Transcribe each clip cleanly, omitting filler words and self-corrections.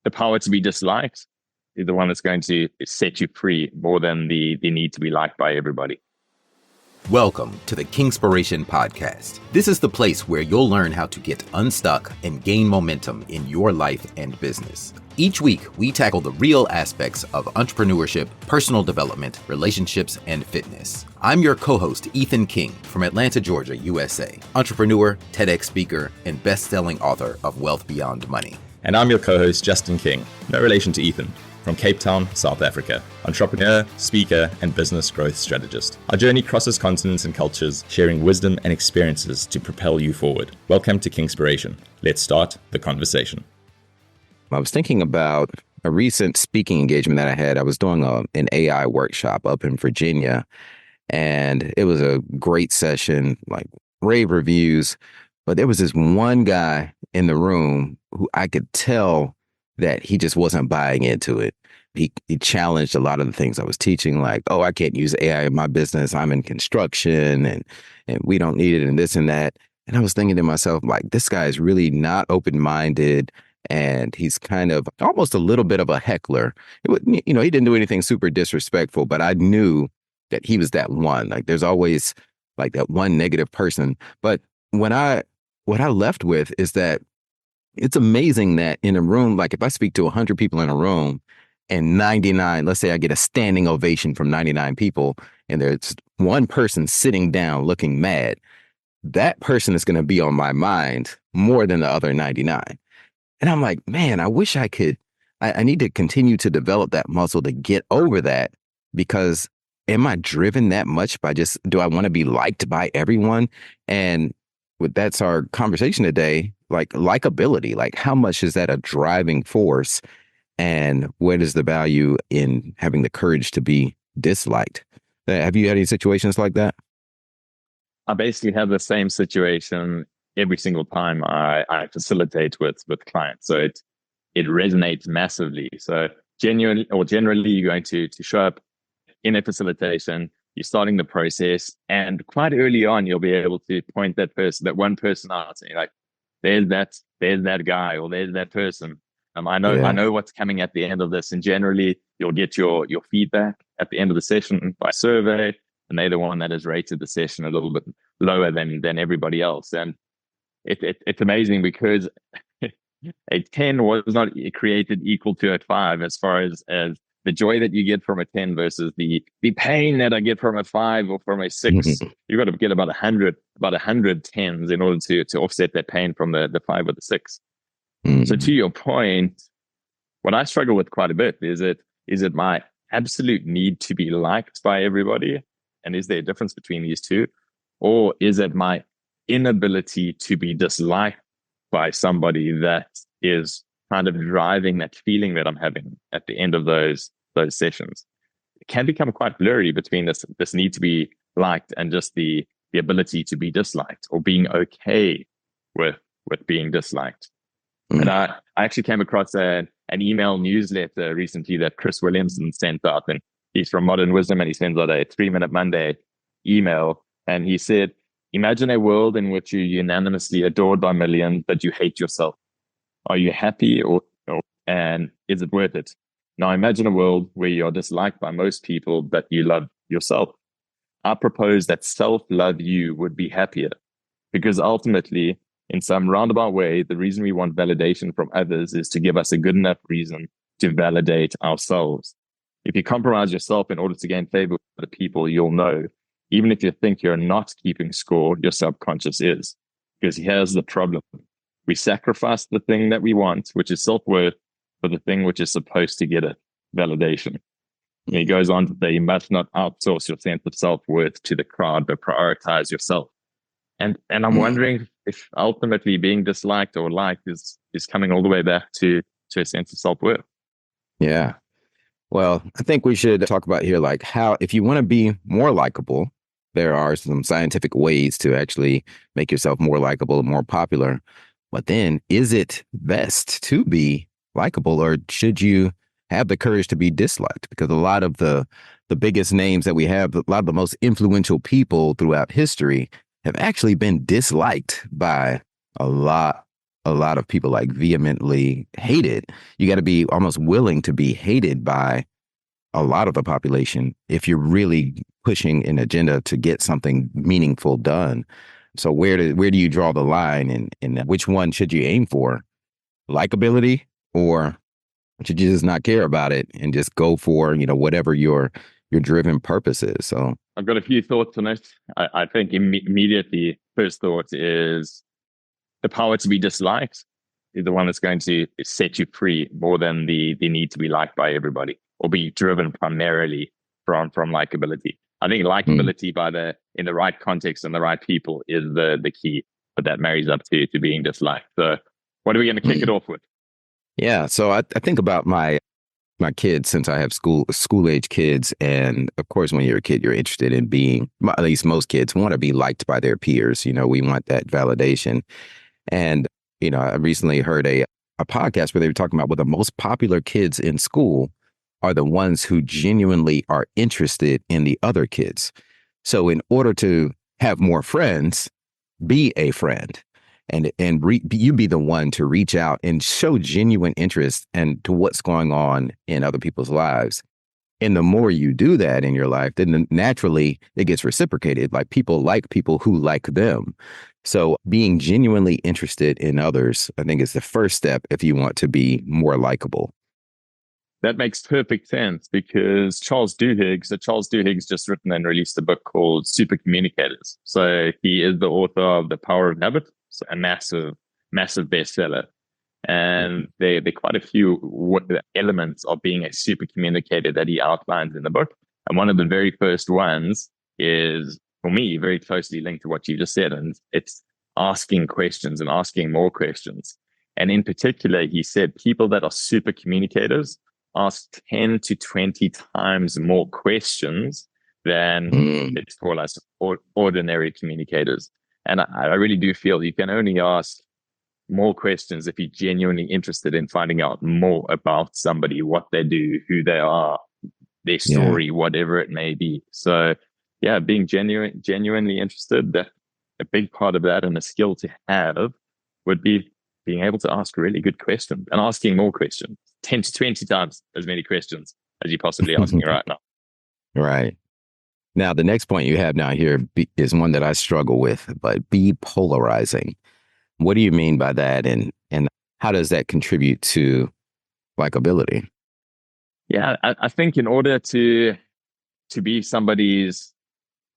the power to be disliked is the one that's going to set you free more than the need to be liked by everybody. Welcome to the Kingspiration podcast. This is the place where you'll learn how to get unstuck and gain momentum in your life and business. Each week, we tackle the real aspects of entrepreneurship, personal development, relationships, and fitness. I'm your co-host, Ethan King from Atlanta, Georgia, USA, entrepreneur, TEDx speaker, and best-selling author of Wealth Beyond Money. And I'm your co-host, Justin King, no relation to Ethan, from Cape Town, South Africa, entrepreneur, speaker, and business growth strategist. Our journey crosses continents and cultures, sharing wisdom and experiences to propel you forward. Welcome to Kingspiration. Let's start the conversation. I was thinking about a recent speaking engagement that I had. I was doing an AI workshop up in Virginia, and it was a great session, like rave reviews. But there was this one guy in the room who I could tell that he just wasn't buying into it. He challenged a lot of the things I was teaching, like, oh, I can't use AI in my business. I'm in construction and we don't need it and this and that. And I was thinking to myself, like, this guy is really not open-minded. And he's kind of almost a little bit of a heckler. He didn't do anything super disrespectful, but I knew that he was that one. Like, there's always like that one negative person. But what I left with is that it's amazing that in a room, like if I speak to 100 people in a room and 99, let's say I get a standing ovation from 99 people and there's one person sitting down looking mad, that person is going to be on my mind more than the other 99. And I'm like, man, I wish I could. I need to continue to develop that muscle to get over that, because am I driven that much by do I want to be liked by everyone? And that's our conversation today, like likability, like how much is that a driving force, and what is the value in having the courage to be disliked? Have you had any situations like that? I basically have the same situation every single time I facilitate with clients. So it resonates massively. So generally, you're going to show up in a facilitation, you're starting the process, and quite early on, you'll be able to point that one person out, and you're like, there's that guy, or there's that person. I know what's coming at the end of this. And generally, you'll get your feedback at the end of the session by survey, and they're the one that has rated the session a little bit lower than everybody else. And it's amazing, because a 10 was not created equal to a 5 as far as the joy that you get from a 10 versus the pain that I get from a 5 or from a 6. You've got to get about 100 10s in order to offset that pain from the 5 or the 6. So to your point, what I struggle with quite a bit is it my absolute need to be liked by everybody? And is there a difference between these two? Or is it my inability to be disliked by somebody that is kind of driving that feeling that I'm having at the end of those sessions? It can become quite blurry between this need to be liked and just the ability to be disliked, or being okay with being disliked. And I actually came across an email newsletter recently that Chris Williamson sent out, and he's from Modern Wisdom, and he sends out a 3-minute Monday email. And he said, imagine a world in which you're unanimously adored by millions, but you hate yourself. Are you happy, and is it worth it? Now imagine a world where you're disliked by most people, but you love yourself. I propose that self-love you would be happier, because ultimately, in some roundabout way, the reason we want validation from others is to give us a good enough reason to validate ourselves. If you compromise yourself in order to gain favor with other people, you'll know, even if you think you're not keeping score, your subconscious is. Because here's the problem. We sacrifice the thing that we want, which is self-worth, for the thing which is supposed to get it, validation. And he goes on to say, you must not outsource your sense of self-worth to the crowd, but prioritize yourself. And I'm wondering if ultimately being disliked or liked is coming all the way back to a sense of self-worth. Yeah. Well, I think we should talk about here, like, how, if you want to be more likable, there are some scientific ways to actually make yourself more likable and more popular. But then, is it best to be likable, or should you have the courage to be disliked? Because a lot of the biggest names that we have, a lot of the most influential people throughout history have actually been disliked by a lot a lot of people like vehemently hate it. You got to be almost willing to be hated by a lot of the population if you're really pushing an agenda to get something meaningful done. So where do you draw the line, and which one should you aim for? Likability, or should you just not care about it and just go for, whatever your driven purpose is? So I've got a few thoughts on it. I think immediately first thought is the power to be disliked is the one that's going to set you free more than the need to be liked by everybody or be driven primarily from likability. I think likability in the right context and the right people is the key, but that marries up to being disliked. So what are we going to kick it off with? Yeah. So I think about my kids, since I have school age kids. And of course, when you're a kid, you're interested in being, at least most kids want to be liked by their peers. We want that validation. And, I recently heard a podcast where they were talking about the most popular kids in school are the ones who genuinely are interested in the other kids. So in order to have more friends, be a friend, and you be the one to reach out and show genuine interest and to what's going on in other people's lives. And the more you do that in your life, then naturally it gets reciprocated. Like people like people who like them. So being genuinely interested in others, I think, is the first step if you want to be more likable. That makes perfect sense because Charles Duhigg's just written and released a book called Super Communicators. So he is the author of The Power of Habit, a massive bestseller. And there are quite a few elements of being a super communicator that he outlines in the book. And one of the very first ones is, for me, very closely linked to what you just said. And it's asking questions and asking more questions. And in particular, he said people that are super communicators ask 10 to 20 times more questions than let's call us ordinary communicators. And I really do feel you can only ask more questions if you're genuinely interested in finding out more about somebody, what they do, who they are, their story, whatever it may be. So yeah, being genuinely interested, that a big part of that and a skill to have would be being able to ask really good questions and asking more questions, 10 to 20 times as many questions as you're possibly asking right now. Right. Now, the next point you have down here is one that I struggle with, but be polarizing. What do you mean by that? And how does that contribute to likability? Yeah, I think in order to be somebody's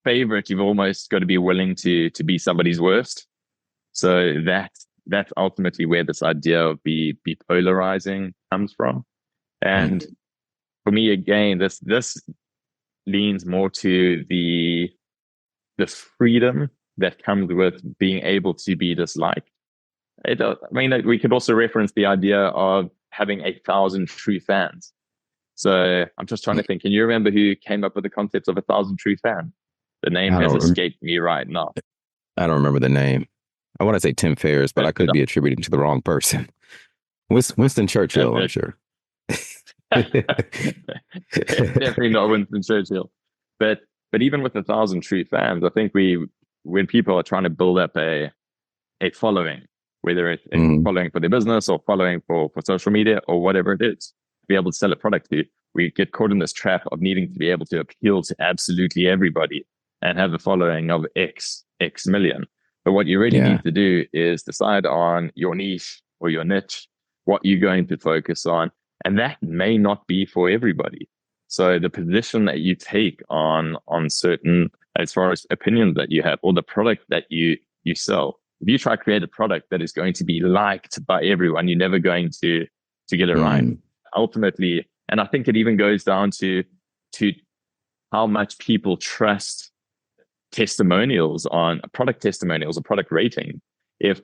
favorite, you've almost got to be willing to be somebody's worst. So that's ultimately where this idea of be polarizing comes from. And for me, again, this leans more to the freedom that comes with being able to be disliked. We could also reference the idea of having 1,000 true fans. So I'm just trying to think, can you remember who came up with the concept of 1,000 true fans? The name has escaped me right now. I don't remember the name. I want to say Tim Ferriss, but I could be attributing to the wrong person. Winston Churchill, I'm sure. Definitely not Winston Churchill. But even with 1,000 true fans, I think when people are trying to build up a following, whether it's following for their business or following for social media or whatever it is, to be able to sell a product to, we get caught in this trap of needing to be able to appeal to absolutely everybody and have a following of X million. But what you really need to do is decide on your niche or your niche, what you're going to focus on. And that may not be for everybody. So the position that you take on certain, as far as opinions that you have or the product that you sell, if you try to create a product that is going to be liked by everyone, you're never going to get it right. Ultimately, and I think it even goes down to how much people trust testimonials on product testimonials or product rating. I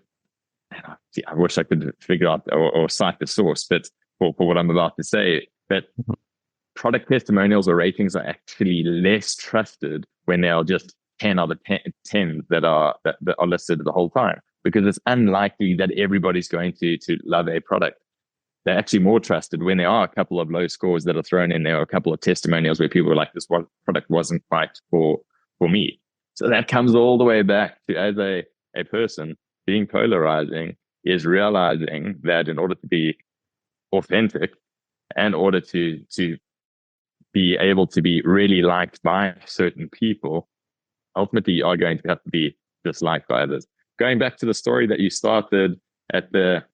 wish I could figure out or cite the source, but for what I'm about to say, that product testimonials or ratings are actually less trusted when they are just 10 out of 10 that are listed the whole time, because it's unlikely that everybody's going to love a product. They're actually more trusted when there are a couple of low scores that are thrown in there, or a couple of testimonials where people are like, this product wasn't quite for me. So that comes all the way back to, as a person, being polarizing is realizing that in order to be authentic, and in order to be able to be really liked by certain people, ultimately you are going to have to be disliked by others. Going back to the story that you started at that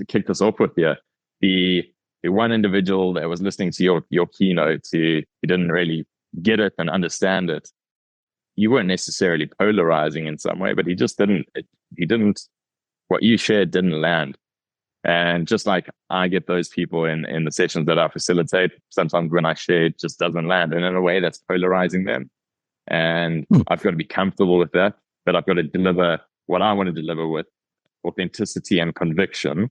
kicked us off with here, the one individual that was listening to your keynote who didn't really get it and understand it, you weren't necessarily polarizing in some way, but he didn't, what you shared didn't land. And just like I get those people in the sessions that I facilitate, sometimes when I share, it just doesn't land. And in a way, that's polarizing them. And I've got to be comfortable with that, but I've got to deliver what I want to deliver with authenticity and conviction,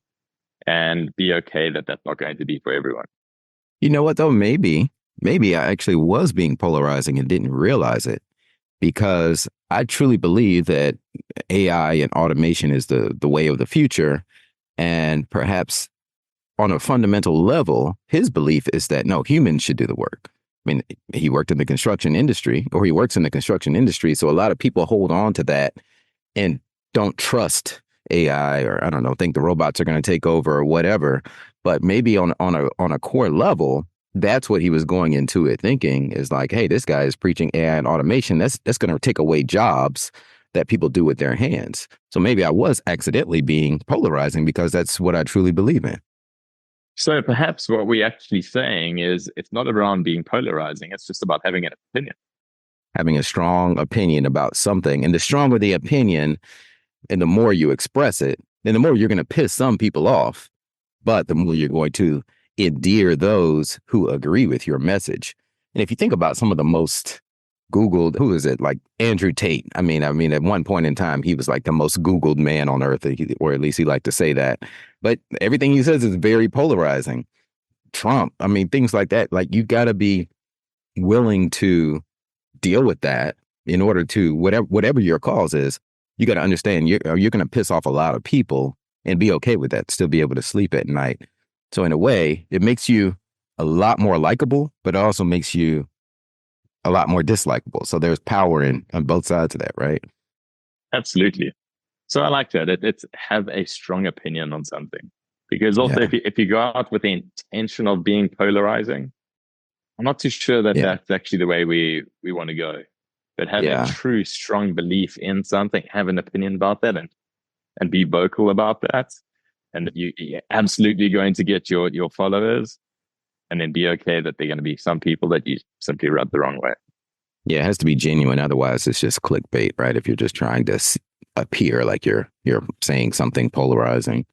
and be okay that that's not going to be for everyone. You know what, though? Maybe I actually was being polarizing and didn't realize it, because I truly believe that AI and automation is the way of the future. And perhaps on a fundamental level, his belief is that no, humans should do the work. I mean, he worked in the construction industry, or he works in the construction industry. So a lot of people hold on to that and don't trust AI, or I don't know, think the robots are going to take over or whatever. But maybe on a core level, that's what he was going into it thinking, is like, hey, this guy is preaching AI and automation. That's going to take away jobs that people do with their hands. So maybe I was accidentally being polarizing, because that's what I truly believe in. So perhaps what we're actually saying is it's not around being polarizing. It's just about having an opinion. Having a strong opinion about something. And the stronger the opinion and the more you express it, then the more you're going to piss some people off, but the more you're going to endear those who agree with your message. And if you think about some of the most Googled, who is it? Like Andrew Tate. I mean, at one point in time, he was like the most Googled man on earth, or at least he liked to say that. But everything he says is very polarizing. Trump, I mean, things like that. Like, you got to be willing to deal with that in order to, whatever your cause is, you got to understand you're going to piss off a lot of people, and be okay with that, still be able to sleep at night. So in a way, it makes you a lot more likable, but it also makes you a lot more dislikable. So there's power on both sides of that, right? Absolutely. So I like that. It's have a strong opinion on something, because also if you go out with the intention of being polarizing, I'm not too sure that that's actually the way we want to go. But have a true strong belief in something, have an opinion about that, and be vocal about that. And you're absolutely going to get your followers, and then be okay that they're going to be some people that you simply rub the wrong way. Yeah, it has to be genuine. Otherwise, it's just clickbait, right? If you're just trying to appear like you're saying something polarizing.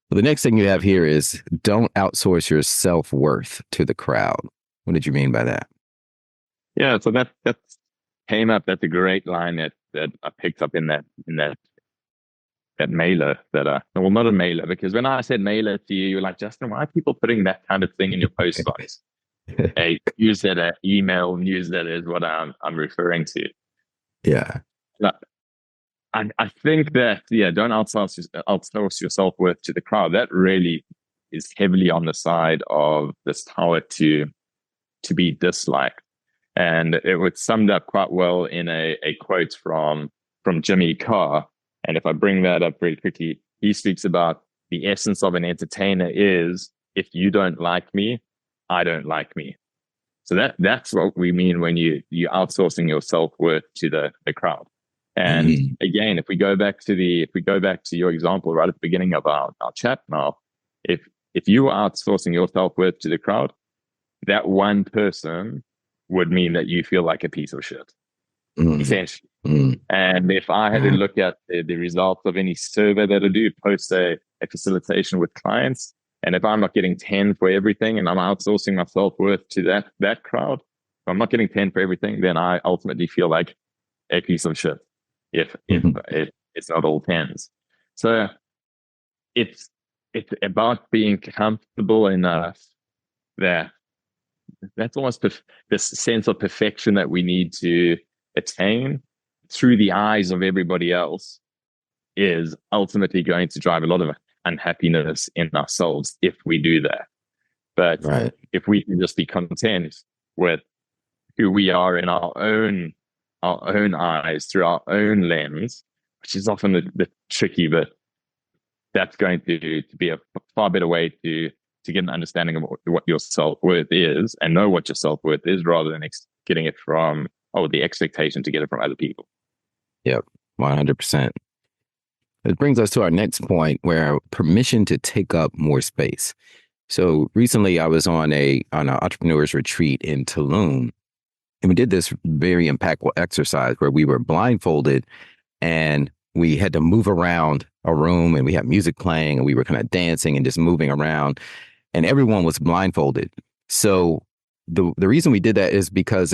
Well, the next thing you have here is don't outsource your self-worth to the crowd. What did you mean by that? Yeah, so that came up. That's a great line that I picked up in that mailer well, not a mailer, because when I said mailer to you, you were like, Justin, why are people putting that kind of thing in your post box? A newsletter, email newsletter is what I'm referring to. Yeah. I think that, don't outsource your self-worth to the crowd. That really is heavily on the side of this power to be disliked. And it was summed up quite well in a quote from Jimmy Carr. And if I bring that up very quickly, he speaks about the essence of an entertainer is, if you don't like me, I don't like me. So that's what we mean when you're outsourcing your self-worth to the crowd. And again, if we go back to your example right at the beginning of our chat now, if you are outsourcing your self-worth to the crowd, that one person would mean that you feel like a piece of shit, essentially. And if I had to look at the results of any survey that I do, post a facilitation with clients, and if I'm not getting 10 for everything and I'm outsourcing my self-worth to that crowd, if I'm not getting 10 for everything, then I ultimately feel like a piece of shit if it's not all 10s. So it's about being comfortable enough that that's almost this sense of perfection that we need to attain through the eyes of everybody else is ultimately going to drive a lot of unhappiness in ourselves if we do that. But if we can just be content with who we are in our own eyes, through our own lens, which is often the tricky bit, that's going to be a far better way to get an understanding of what your self-worth is and know what your self-worth is rather than getting it from, the expectation to get it from other people. Yep, 100%. It brings us to our next point, where permission to take up more space. So recently I was on an entrepreneur's retreat in Tulum, and we did this very impactful exercise where we were blindfolded and we had to move around a room, and we had music playing and we were kind of dancing and just moving around, and everyone was blindfolded. So the reason we did that is because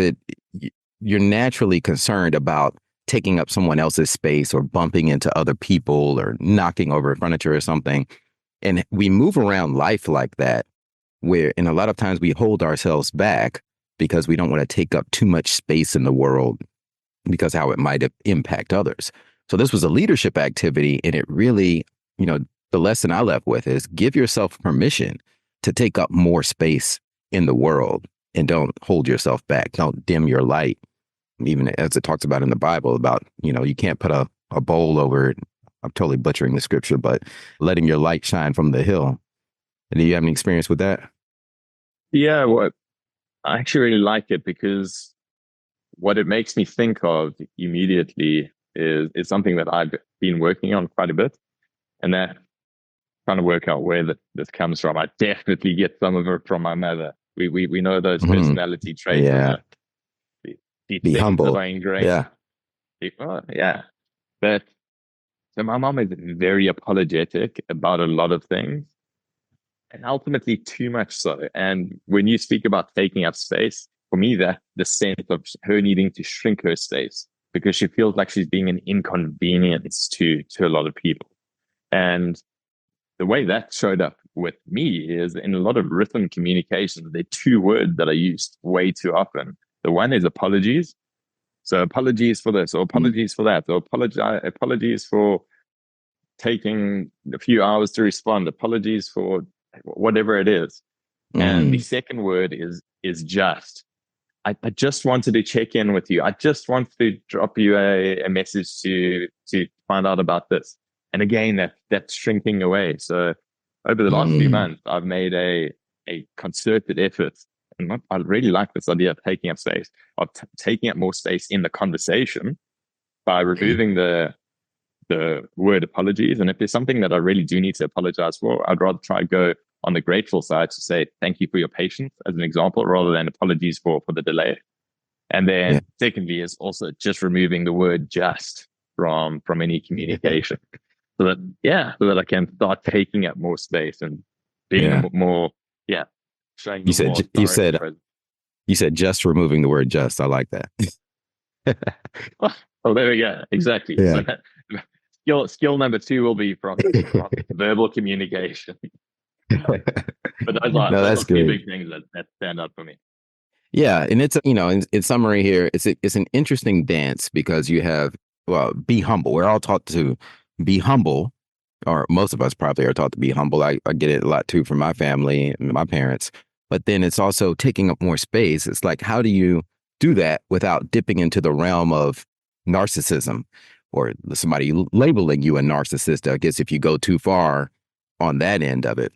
you're naturally concerned about taking up someone else's space or bumping into other people or knocking over furniture or something. And we move around life like that, and a lot of times we hold ourselves back because we don't want to take up too much space in the world because how it might impact others. So this was a leadership activity, and it really, the lesson I left with is give yourself permission to take up more space in the world, and don't hold yourself back. Don't dim your light. Even as it talks about in the Bible about, you can't put a bowl over it. I'm totally butchering the scripture, but letting your light shine from the hill. Do you have any experience with that? Yeah, well, I actually really like it because what it makes me think of immediately is something that I've been working on quite a bit, and that trying to work out where this comes from. I definitely get some of it from my mother. We know those personality traits. Yeah. The Be things humble. that are ingrained. Yeah. Yeah. But so my mom is very apologetic about a lot of things, and ultimately too much so. And when you speak about taking up space, for me, that the sense of her needing to shrink her space because she feels like she's being an inconvenience to a lot of people. And the way that showed up with me is in a lot of written communications, there are two words that are used way too often. The one is apologies. So apologies for this, or apologies for that, or apologies for taking a few hours to respond, apologies for whatever it is. And the second word is just. I just wanted to check in with you. I just wanted to drop you a message to find out about this. And again, that's shrinking away. So over the last few months, I've made a concerted effort, and I really like this idea of taking up space, of taking up more space in the conversation by removing the word apologies. And if there's something that I really do need to apologize for, I'd rather try to go on the grateful side to say thank you for your patience as an example, rather than apologies for the delay. And then secondly is also just removing the word just from any communication. So that I can start taking up more space and being more, showing You said just removing the word just. I like that. Oh, there we go. Exactly. Yeah. So skill number 2 will be from verbal communication. But those are two big things that stand out for me. Yeah, and it's in summary here, it's an interesting dance because you have be humble. We're all taught to be humble, or most of us probably are taught to be humble. I get it a lot too from my family and my parents. But then it's also taking up more space. It's like, how do you do that without dipping into the realm of narcissism or somebody labeling you a narcissist? I guess if you go too far on that end of it,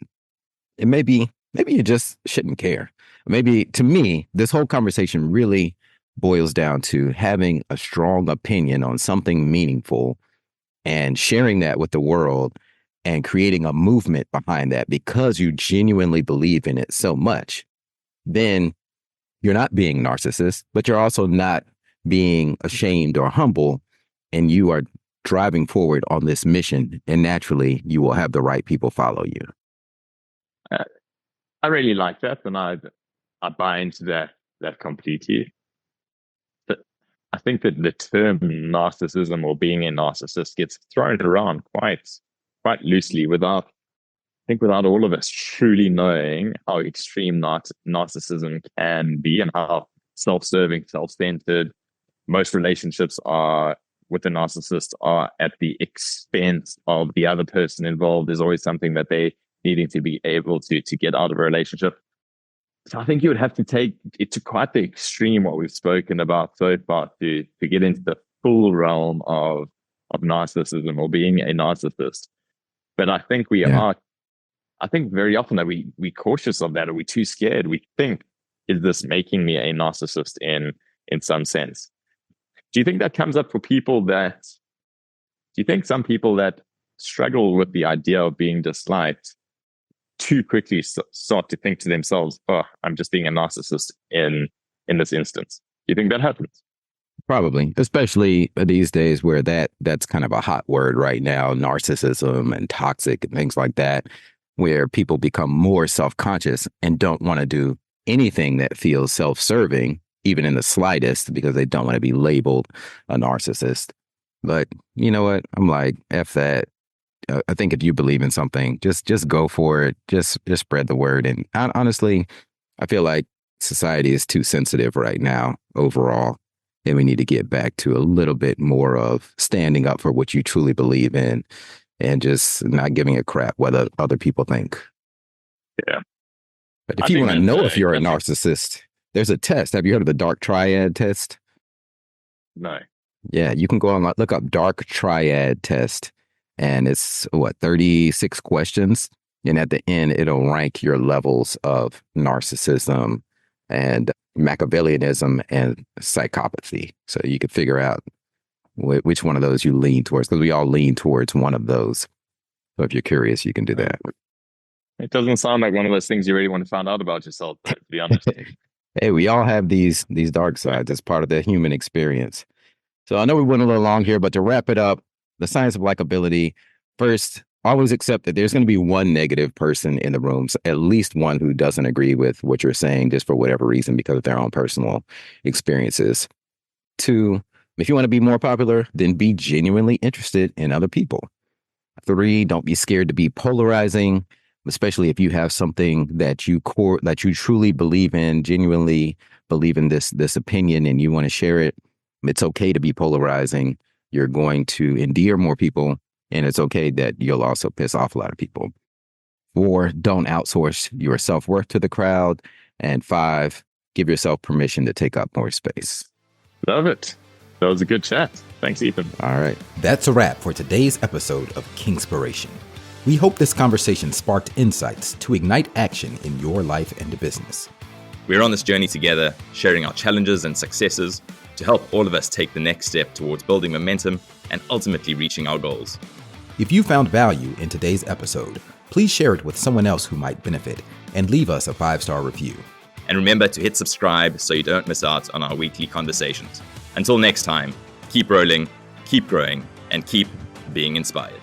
maybe you just shouldn't care. Maybe, to me, this whole conversation really boils down to having a strong opinion on something meaningful and sharing that with the world and creating a movement behind that because you genuinely believe in it so much. Then you're not being narcissist, but you're also not being ashamed or humble, and you are driving forward on this mission, and naturally you will have the right people follow you. I really like that, and I buy into that completely. But I think that the term narcissism or being a narcissist gets thrown around quite loosely without all of us truly knowing how extreme narcissism can be and how self-serving, self-centered most relationships are with a narcissist are at the expense of the other person involved. There's always something that they needing to be able to get out of a relationship. So I think you would have to take it to quite the extreme what we've spoken about so far to get into the full realm of narcissism or being a narcissist. But I think Yeah. I think very often that we cautious of that, or we're too scared. We think, is this making me a narcissist in some sense? Do you think that comes up for people that, do you think some people that struggle with the idea of being disliked too quickly start to think to themselves, oh, I'm just being a narcissist in this instance? Do you think that happens? Probably, especially these days where that's kind of a hot word right now, narcissism and toxic and things like that, where people become more self-conscious and don't want to do anything that feels self-serving, even in the slightest, because they don't want to be labeled a narcissist. But you know what? I'm like, F that. I think if you believe in something, just go for it. Just spread the word. And honestly, I feel like society is too sensitive right now overall. And we need to get back to a little bit more of standing up for what you truly believe in and just not giving a crap what other people think. Yeah. But if I you think want to that's know if you're a that's narcissist, there's a test. Have you heard of the dark triad test? no. Yeah, you can go on, look up dark triad test. And it's 36 questions. And at the end, it'll rank your levels of narcissism and Machiavellianism and psychopathy. So you can figure out which one of those you lean towards, because we all lean towards one of those. So if you're curious, you can do that. It doesn't sound like one of those things you really want to find out about yourself, to be honest. Hey, we all have these dark sides as part of the human experience. So I know we went a little long here, but to wrap it up, the science of likability. First, always accept that there's going to be one negative person in the room, so at least one who doesn't agree with what you're saying just for whatever reason because of their own personal experiences. Two, if you want to be more popular, then be genuinely interested in other people. Three, don't be scared to be polarizing, especially if you have something that you truly believe in, genuinely believe in this opinion and you want to share it. It's okay to be polarizing. You're going to endear more people, and it's okay that you'll also piss off a lot of people. 4, don't outsource your self-worth to the crowd. And 5, give yourself permission to take up more space. Love it. That was a good chat. Thanks, Ethan. All right. That's a wrap for today's episode of Kingspiration. We hope this conversation sparked insights to ignite action in your life and business. We're on this journey together, sharing our challenges and successes to help all of us take the next step towards building momentum and ultimately reaching our goals. If you found value in today's episode, please share it with someone else who might benefit and leave us a 5-star review. And remember to hit subscribe so you don't miss out on our weekly conversations. Until next time, keep rolling, keep growing, and keep being inspired.